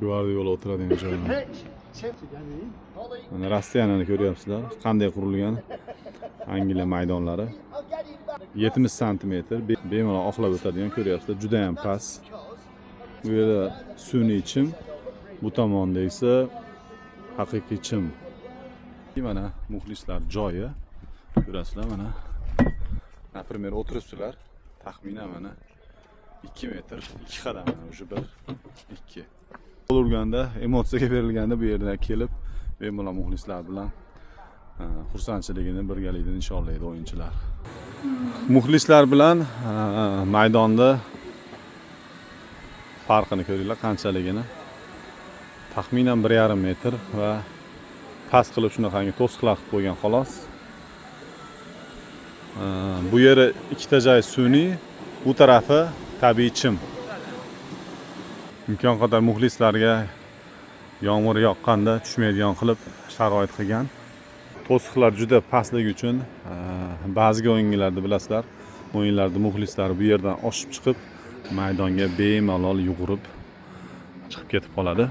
Guardiola o'tiradigan joy. Mana Rossiyanini ko'ryapsizlar, qanday qurilgan. Angliya maydonlari 70 sm bemalol oqlab o'tadigan ko'ryapsizlar, juda ham past. Bu yerda sun'iy chim, bu tomonda esa haqiqiy chim. Mana muxlislar joyi ko'rasizlar mana. Например, o'tiribsizlar. Taxminan mana 2 metr, 2 qadam, o'sha 1 2. Bo'lganda, emotsiyaga berilganda bu yerga kelib, bemalol muxlislar bilan xursandchiligini birgalikda nishonlaydi o'yinchilar. Muxlislar bilan maydonda farqini ko'ringlar qanchaligini. Taxminan 1,5 metr va past qilib shunaqangi to'siqlar qilib qo'ygan xolos. Bu yeri ikkita joy sun'iy, bu tarafi tabiiy chim. Imkon qadar muxlislarga yomg'ir yoqqanda tushmaydigan qilib sharoit qilgan. To'siqlar juda pastligi uchun ba'zi o'yinlarda bilasizlar, o'yinlarda muxlislar bu yerdan oshib chiqib maydonga bemalol yugurib chiqib ketib qoladi.